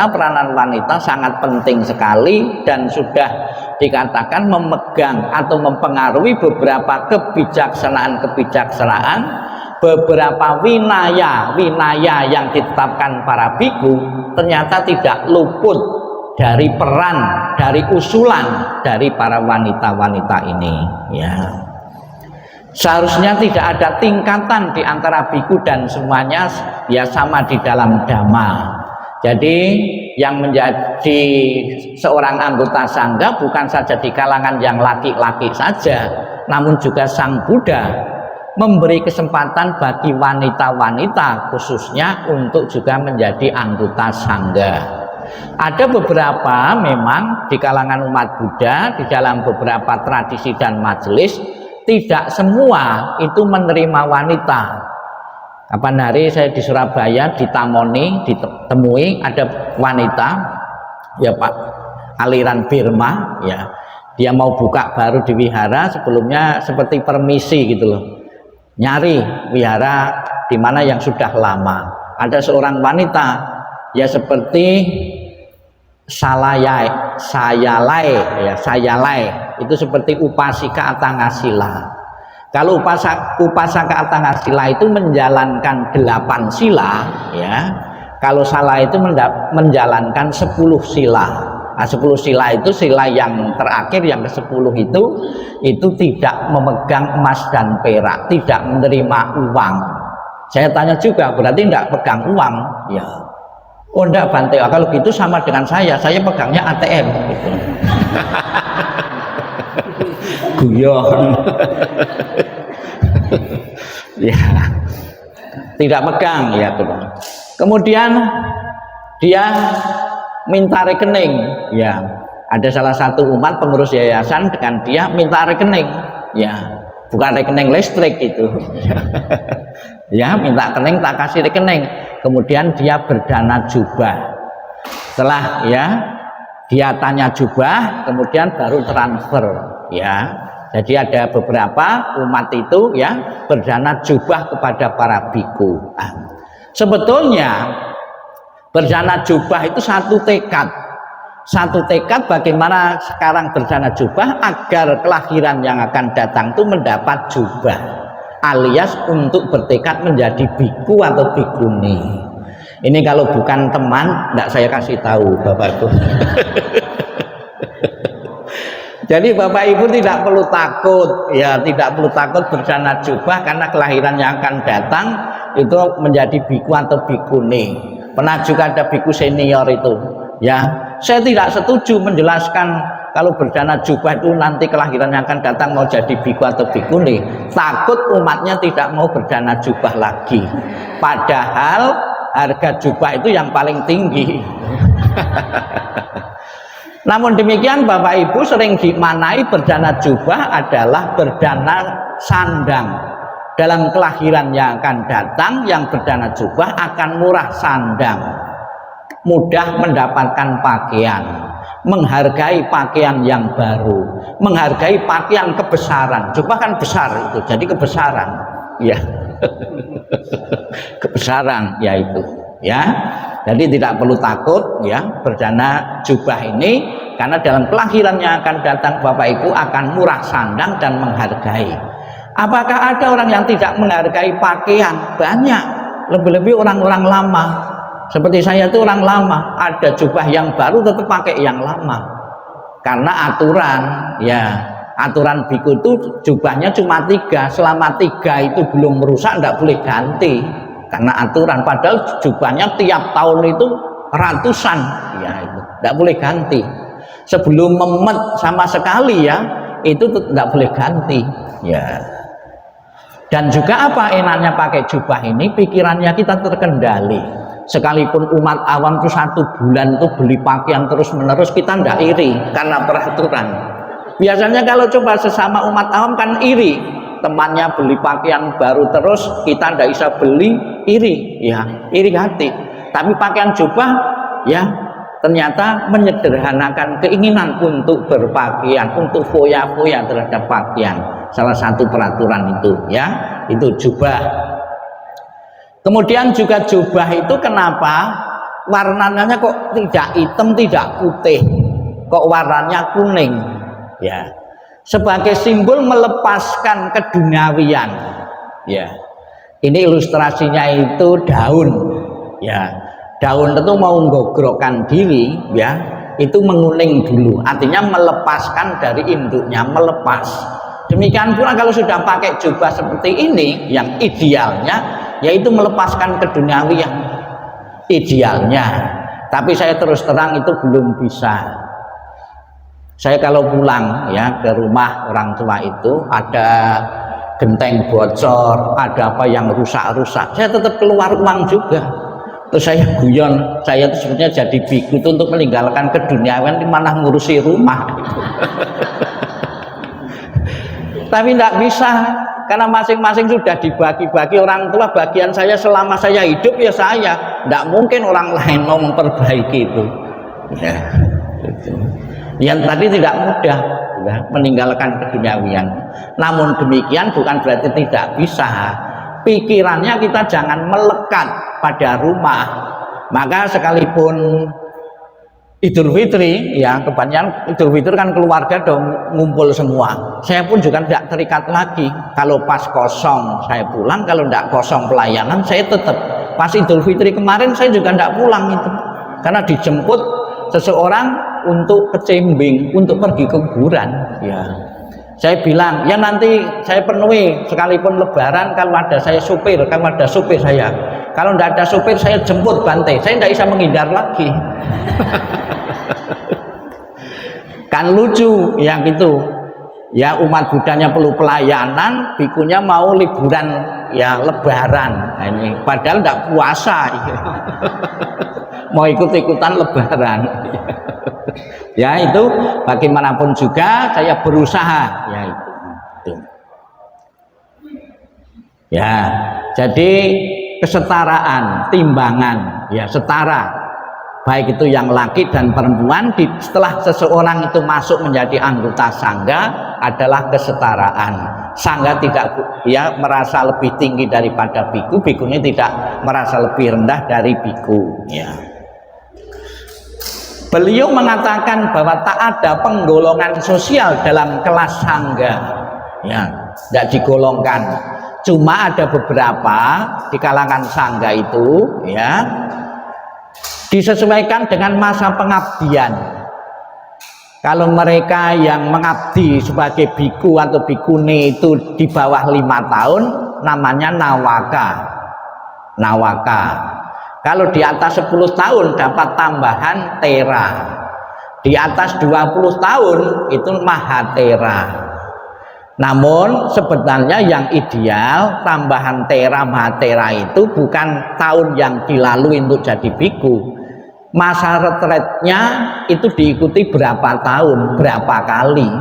peranan wanita sangat penting sekali dan sudah dikatakan memegang atau mempengaruhi beberapa kebijaksanaan, beberapa winaya yang ditetapkan para biku ternyata tidak luput dari peran, dari usulan dari para wanita-wanita ini, ya. Seharusnya tidak ada tingkatan di antara biku dan semuanya ya sama di dalam dhamma. Jadi yang menjadi seorang anggota sangga bukan saja di kalangan yang laki-laki saja, namun juga Sang Buddha memberi kesempatan bagi wanita-wanita khususnya untuk juga menjadi anggota sangga. Ada beberapa memang di kalangan umat Buddha, di dalam beberapa tradisi dan majelis, tidak semua itu menerima wanita. Kapan hari saya di Surabaya ditamoni, ditemui ada wanita, ya Pak, aliran Burma, ya, dia mau buka baru di wihara, sebelumnya seperti permisi gitu loh, nyari wihara di mana yang sudah lama. Ada seorang wanita, ya seperti sayalai, itu seperti upasika Atangasila. Kalau upasaka Atangasila itu menjalankan 8 sila, ya. Kalau salah itu menjalankan 10 sila. Nah, 10 sila itu sila yang terakhir, yang ke-10 itu tidak memegang emas dan perak, tidak menerima uang. Saya tanya juga, berarti tidak pegang uang? Ya. Oh enggak Bante, kalau gitu sama dengan saya pegangnya ATM gitu. Guyon. Ya, tidak pegang ya tuh. Kemudian dia minta rekening, ya. Ada salah satu umat pengurus yayasan dengan dia minta rekening, ya. Bukan rekening listrik itu. Ya, minta rekening, tak kasih rekening. Kemudian dia berdana jubah. Setelah ya dia tanya jubah, kemudian baru transfer, ya. Jadi ada beberapa umat itu ya berdana jubah kepada para biku. Sebetulnya berdana jubah itu satu tekad bagaimana sekarang berdana jubah agar kelahiran yang akan datang itu mendapat jubah, alias untuk bertekad menjadi biku atau bikuni. Ini kalau bukan teman, tidak saya kasih tahu Bapakku. Jadi Bapak Ibu tidak perlu takut, ya tidak perlu takut berdana jubah karena kelahiran yang akan datang itu menjadi biku atau bikuni. Pernah juga ada biku senior itu, ya. Saya tidak setuju menjelaskan kalau berdana jubah itu nanti kelahiran yang akan datang mau jadi biku atau bikuni. Takut umatnya tidak mau berdana jubah lagi. Padahal harga jubah itu yang paling tinggi. Namun demikian Bapak Ibu sering dimaknai berdana jubah adalah berdana sandang. Dalam kelahiran yang akan datang yang berdana jubah akan murah sandang, mudah mendapatkan pakaian, menghargai pakaian yang baru, menghargai pakaian kebesaran. Jubah kan besar itu, jadi kebesaran, ya. Kebesaran ya itu, ya. Jadi tidak perlu takut ya berdana jubah ini, karena dalam kelahiran yang akan datang Bapak Ibu akan murah sandang dan menghargai. Apakah ada orang yang tidak menghargai pakaian? Banyak, lebih-lebih orang-orang lama. Seperti saya itu orang lama, ada jubah yang baru tetap pakai yang lama. Karena aturan, ya aturan biku itu jubahnya cuma 3, selama 3 itu belum merusak tidak boleh ganti. Karena aturan, padahal jubahnya tiap tahun itu ratusan, ya itu tidak boleh ganti. Sebelum memet sama sekali ya itu tidak boleh ganti, ya. Dan juga apa enaknya pakai jubah ini, pikirannya kita terkendali. Sekalipun umat awam itu 1 bulan itu beli pakaian terus menerus, kita tidak iri karena peraturan. Biasanya kalau coba sesama umat awam kan iri, temannya beli pakaian baru terus, kita tidak bisa beli, iri, ya iri hati. Tapi pakaian jubah ya ternyata menyederhanakan keinginan untuk berpakaian, untuk foya-foya terhadap pakaian. Salah satu peraturan itu, ya itu jubah. Kemudian juga jubah itu kenapa warnanya kok tidak hitam, tidak putih, kok warnanya kuning, ya, sebagai simbol melepaskan keduniawian, ya. Ini ilustrasinya itu daun, ya, daun itu mau menggogrokkan diri, ya, itu menguning dulu, artinya melepaskan dari induknya, melepas. Demikian pula kalau sudah pakai jubah seperti ini, yang idealnya yaitu melepaskan keduniawian, idealnya. Tapi saya terus terang itu belum bisa. Saya kalau pulang ya ke rumah orang tua itu ada genteng bocor, ada apa yang rusak-rusak, saya tetap keluar uang juga. Terus saya guyon, saya itu sebenarnya jadi biku itu untuk meninggalkan keduniawian, di mana ngurusi rumah. Tapi tidak bisa, karena masing-masing sudah dibagi-bagi orang tua. Bagian saya selama saya hidup ya saya, tidak mungkin orang lain mau memperbaiki itu, ya, itu. Yang tadi tidak mudah ya, meninggalkan keduniawian. Namun demikian bukan berarti tidak bisa. Pikirannya kita jangan melekat pada rumah. Maka sekalipun Idul Fitri, ya kebanyakan Idul Fitri kan keluarga dong ngumpul semua. Saya pun juga tidak terikat lagi. Kalau pas kosong saya pulang, kalau tidak kosong pelayanan saya tetap. Pas Idul Fitri kemarin saya juga tidak pulang itu, karena dijemput seseorang untuk kecimbing, untuk pergi ke kuburan. Ya, saya bilang ya nanti saya penuhi, sekalipun Lebaran kalau ada saya supir, kalau ada supir saya. Kalau tidak ada supir saya jemput Bante, saya tidak bisa menghindar lagi. Kan lucu yang itu ya, umat Budanya perlu pelayanan, bikunya mau liburan ya Lebaran. Nah, ini padahal tidak puasa ya. Mau ikut-ikutan Lebaran. Ya itu bagaimanapun juga saya berusaha ya itu. Ya jadi kesetaraan, timbangan ya setara, baik itu yang laki dan perempuan. Setelah seseorang itu masuk menjadi anggota sangga adalah kesetaraan. Sangga tidak ya merasa lebih tinggi daripada biku, bikunya tidak merasa lebih rendah dari biku ya. Beliau mengatakan bahwa tak ada penggolongan sosial dalam kelas sangga ya, tidak digolongkan. Cuma ada beberapa di kalangan sangga itu ya disesuaikan dengan masa pengabdian. Kalau mereka yang mengabdi sebagai biku atau bikuni itu di bawah 5 tahun namanya nawaka. Nawaka. Kalau di atas 10 tahun dapat tambahan tera. Di atas 20 tahun itu mahatera. Namun sebenarnya yang ideal tambahan tera mahatera itu bukan tahun yang dilalui untuk jadi biku. Masa retretnya itu diikuti berapa tahun, berapa kali.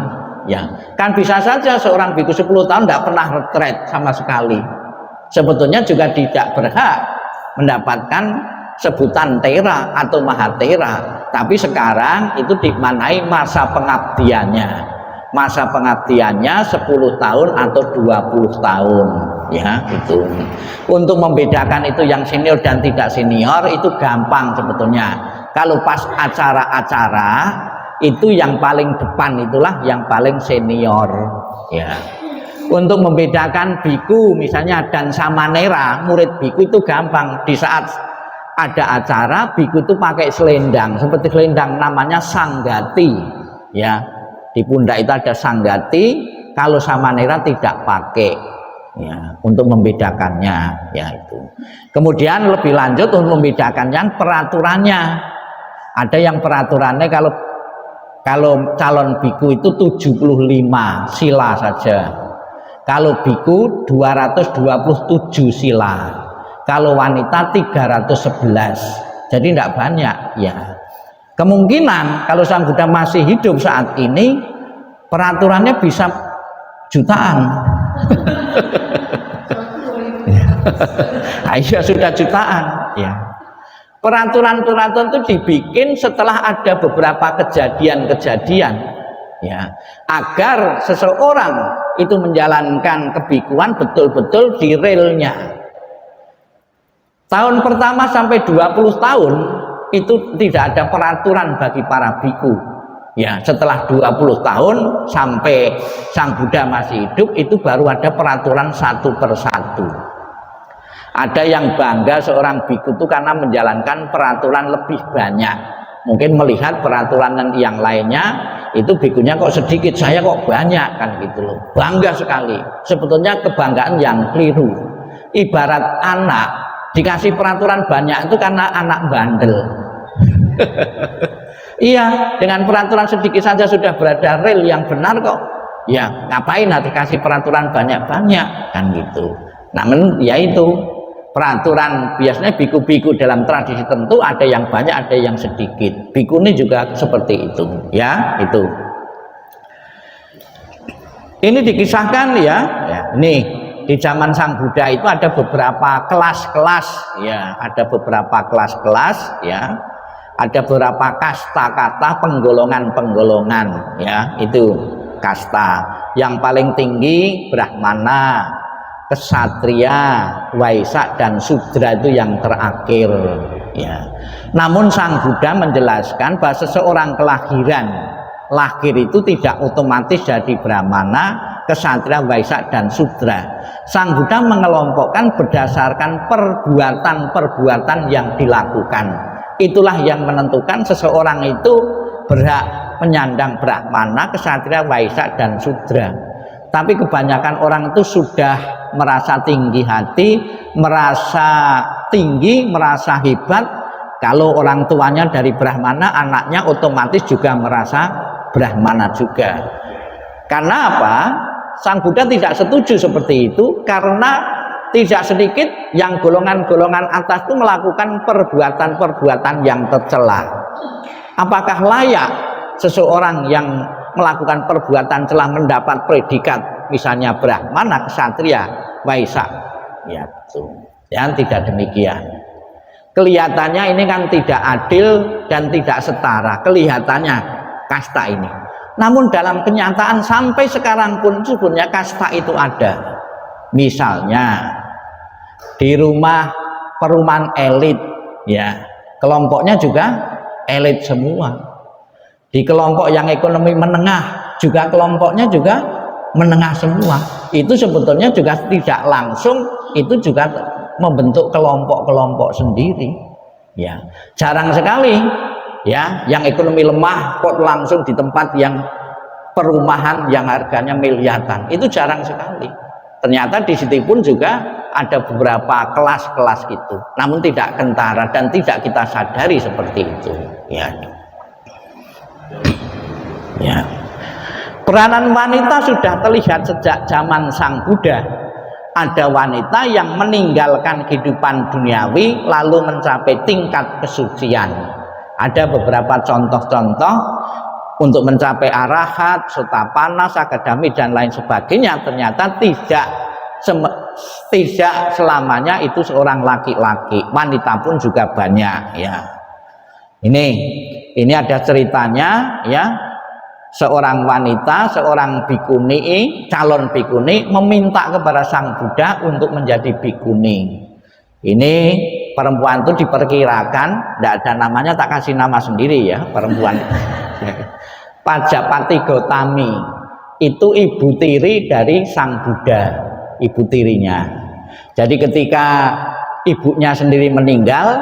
Ya, kan bisa saja seorang biku 10 tahun tidak pernah retret sama sekali. Sebetulnya juga tidak berhak mendapatkan sebutan tera atau mahatera. Tapi sekarang itu dimanai masa pengabdiannya. Masa pengabdiannya 10 tahun atau 20 tahun ya itu. Untuk membedakan itu yang senior dan tidak senior itu gampang sebetulnya. Kalau pas acara-acara itu yang paling depan itulah yang paling senior ya. Untuk membedakan biku misalnya dan samanera, murid biku itu gampang. Di saat ada acara biku itu pakai selendang, seperti selendang namanya sanggati ya. Di pundak itu ada sanggati, kalau samanera tidak pakai ya, untuk membedakannya ya itu. Kemudian lebih lanjut untuk membedakannya peraturannya. Ada yang peraturannya kalau calon biku itu 75 sila saja. Kalau biku 227 sila. Kalau wanita 311. Jadi tidak banyak ya. Kemungkinan kalau Sang Buddha masih hidup saat ini peraturannya bisa jutaan. Iya sudah jutaan ya. Peraturan-peraturan itu dibikin setelah ada beberapa kejadian-kejadian ya, agar seseorang itu menjalankan kebikuan betul-betul di realnya. Tahun pertama sampai 20 tahun itu tidak ada peraturan bagi para biku. Ya, setelah 20 tahun sampai Sang Buddha masih hidup, itu baru ada peraturan satu persatu. Ada yang bangga seorang biku itu karena menjalankan peraturan lebih banyak. Mungkin melihat peraturan yang lainnya itu bikunya kok sedikit, saya kok banyak, kan gitu loh. Bangga sekali. Sebetulnya kebanggaan yang keliru. Ibarat anak dikasih peraturan banyak itu karena anak bandel. Iya, dengan peraturan sedikit saja sudah berada rel yang benar kok. Ya, ngapain harus kasih peraturan banyak-banyak, kan gitu. Namun ya itu peraturan, biasanya biku-biku dalam tradisi tentu ada yang banyak, ada yang sedikit. Biku ini juga seperti itu, ya, itu. Ini dikisahkan ya, ini di zaman Sang Buddha itu ada beberapa kelas-kelas, ya, ada beberapa kelas-kelas, ya. Ada beberapa kasta kata, penggolongan-penggolongan, ya, itu kasta. Yang paling tinggi Brahmana, Ksatria, Waisya, dan Sudra itu yang terakhir, ya. Namun Sang Buddha menjelaskan bahwa seseorang kelahiran, lahir itu tidak otomatis jadi Brahmana, Ksatria, Waisya, dan Sudra. Sang Buddha mengelompokkan berdasarkan perbuatan-perbuatan yang dilakukan. Itulah yang menentukan seseorang itu berhak menyandang Brahmana, Ksatria, Waisya, dan Sudra. Tapi kebanyakan orang itu sudah merasa tinggi hati, merasa tinggi, merasa hebat. Kalau orang tuanya dari Brahmana, anaknya otomatis juga merasa Brahmana juga. Karena apa? Sang Buddha tidak setuju seperti itu, karena tidak sedikit yang golongan-golongan atas itu melakukan perbuatan-perbuatan yang tercela. Apakah layak seseorang yang melakukan perbuatan celah mendapat predikat misalnya Brahmana, Ksatria, Waisya? Ya, betul. Ya, tidak demikian. Kelihatannya ini kan tidak adil dan tidak setara, kelihatannya kasta ini. Namun dalam kenyataan sampai sekarang pun sebenarnya kasta itu ada. Misalnya di rumah perumahan elit, ya, kelompoknya juga elit semua. Di kelompok yang ekonomi menengah juga kelompoknya juga menengah semua. Itu sebetulnya juga tidak langsung itu juga membentuk kelompok-kelompok sendiri. Ya, jarang sekali ya yang ekonomi lemah kok langsung di tempat yang perumahan yang harganya miliaran. Itu jarang sekali. Ternyata di situ pun juga ada beberapa kelas-kelas gitu, namun tidak kentara dan tidak kita sadari seperti itu, ya. Ya. Peranan wanita sudah terlihat sejak zaman Sang Buddha. Ada wanita yang meninggalkan kehidupan duniawi lalu mencapai tingkat kesucian. Ada beberapa contoh-contoh untuk mencapai arahat, sotapana, sakadami, dan lain sebagainya. Ternyata tidak selamanya itu seorang laki-laki, wanita pun juga banyak, ya. Ini ada ceritanya, ya. Seorang wanita, seorang bikuni, calon bikuni meminta kepada Sang Buddha untuk menjadi bikuni. Ini perempuan itu diperkirakan tidak ada namanya, tak kasih nama sendiri ya perempuan. Pajapati Gotami itu ibu tiri dari Sang Buddha, ibu tirinya. Jadi ketika ibunya sendiri meninggal,